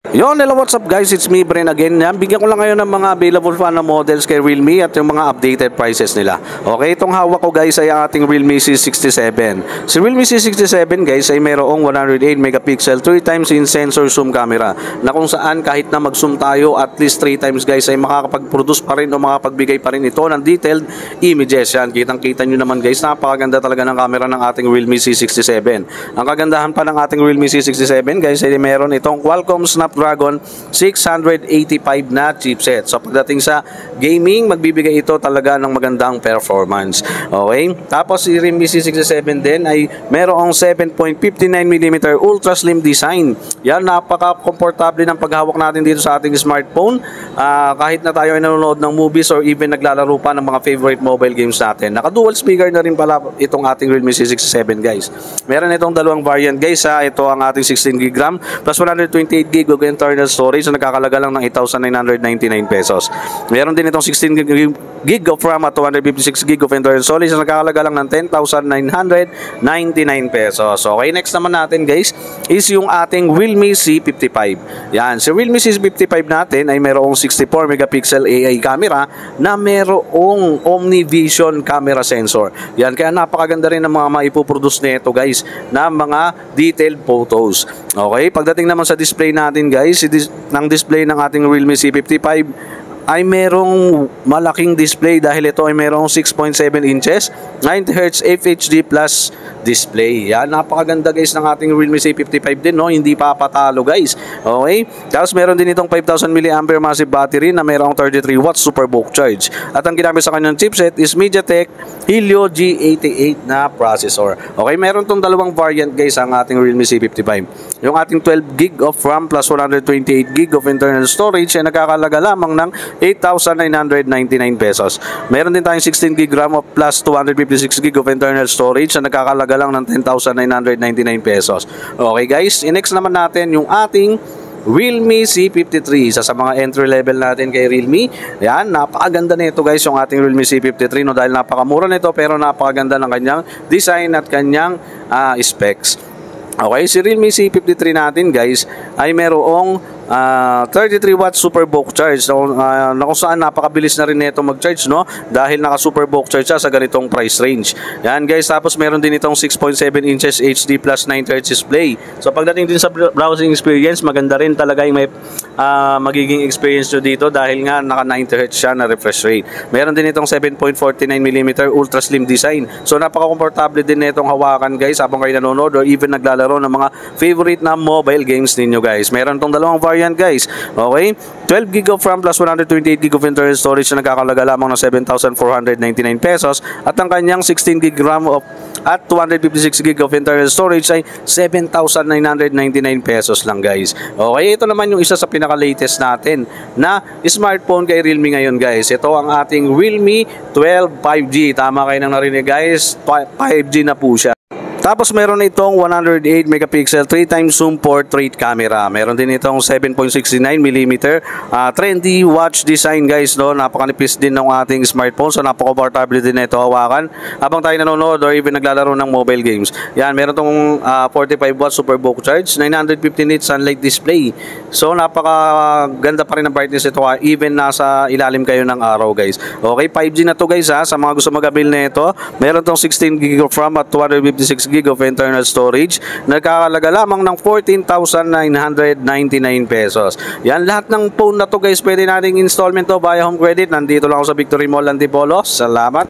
Hello, what's up guys? It's me, Bren again. Bigyan ko lang ngayon ng mga available na models kay Realme at yung mga updated prices nila. Okay, itong hawak ko guys ay ang ating Realme C67. Si Realme C67 guys ay mayroong 108 megapixel 3x in sensor zoom camera na kung saan kahit na mag-zoom tayo at least 3 times guys ay makakapag-produce pa rin o makapagbigay pa rin ito ng detailed images. Yan, kitang-kita nyo naman guys, napakaganda talaga ng camera ng ating Realme C67. Ang kagandahan pa ng ating Realme C67 guys ay meron itong Qualcomm Snapdragon 685 na chipset. So pagdating sa gaming, magbibigay ito talaga ng magandang performance. Okay? Tapos si Realme C67 din ay merong 7.59mm ultra slim design. Yan, napaka-komportable ng paghawak natin dito sa ating smartphone. Kahit na tayo ay nanonood ng movies or even naglalaro pa ng mga favorite mobile games natin. Naka-dual speaker na rin pala itong ating Realme C67 guys. Meron itong dalawang variant guys. Ito ang ating 16GB RAM plus 128GB of internal storage na nagkakalaga lang ng 8,999 pesos. Meron din itong 16GB of RAM at 256GB of internal storage na nagkakalaga lang ng 10,999 pesos. Okay, next naman natin guys is yung ating Realme C55. Yan, si Realme C55 natin ay mayroong 64 megapixel AI camera na mayroong OmniVision camera sensor. Yan, kaya napakaganda rin ng mga maipoproduce nito guys na mga detailed photos. Okay, pagdating naman sa display natin guys, ng display ng ating Realme C55 ay merong malaking display dahil ito ay merong 6.7 inches 90Hz FHD plus display. Yan, napakaganda guys ng ating Realme C55 din, no? Hindi pa patalo guys. Okay? Tapos meron din itong 5,000 mAh massive battery na merong 33 watts superbook charge. At ang ginamit sa kanyang chipset is MediaTek Helio G88 na processor. Okay, meron tong dalawang variant guys ang ating Realme C55. Yung ating 12GB of RAM plus 128GB of internal storage ay nakakalaga lamang ng 8,999 pesos. Meron din tayong 16GB RAM of plus 256GB of internal storage na nakakalaga lang ng 10,999 pesos. Okay guys, next naman natin yung ating Realme C53, isa sa mga entry level natin kay Realme. Yan, napakaganda nito guys yung ating Realme C53, no, dahil napakamura nito pero napakaganda ng kanyang design at kanyang specs. Okay, si Realme C53 natin guys ay merong 33 watts superbook charge na kung saan napakabilis na rin nito mag-charge, no, dahil naka superbook charge siya sa ganitong price range. Yan guys, tapos meron din itong 6.7 inches HD plus 9Hz display. So pagdating din sa browsing experience, maganda rin talaga yung may magiging experience nyo dito dahil nga naka 90Hz siya na refresh rate. Meron din itong 7.49mm ultra slim design. So napaka-komportable din nitong hawakan guys habang kayo nanonood or even naglalaro ng mga favorite na mobile games ninyo guys. Meron itong dalawang variant guys. Okay, 12GB of RAM plus 128GB of internal storage na nagkakalaga lamang ng 7,499 pesos at ang kanyang 16GB RAM at 256GB of internal storage ay 7,999 pesos lang guys. Okay, ito naman yung isa sa pinaka-latest natin na smartphone kay Realme ngayon guys. Ito ang ating Realme 12 5G. Tama kayo nang narinig guys, 5G na po siya. Tapos meron itong 108 megapixel 3x zoom portrait camera. Meron din itong 7.69mm trendy watch design guys, no. Napakanipis din ng ating smartphone, so napaka-comfortable din ito hawakan habang tayo nanonood or even naglalaro ng mobile games. Yan, meron itong 45 watts superbook charge, 950 nits sunlight display. So napakaganda pa rin ang brightness ito even nasa ilalim kayo ng araw guys. Okay, 5G na to guys sa mga gusto mag-avail na ito. Meron itong 16GB of RAM at 256GB of internal storage, nagkakalaga lamang ng 14,999 pesos. Yan, lahat ng phone na to guys pwede nating installment to via home credit. Nandito lang ako sa Victory Mall Antipolo. Salamat.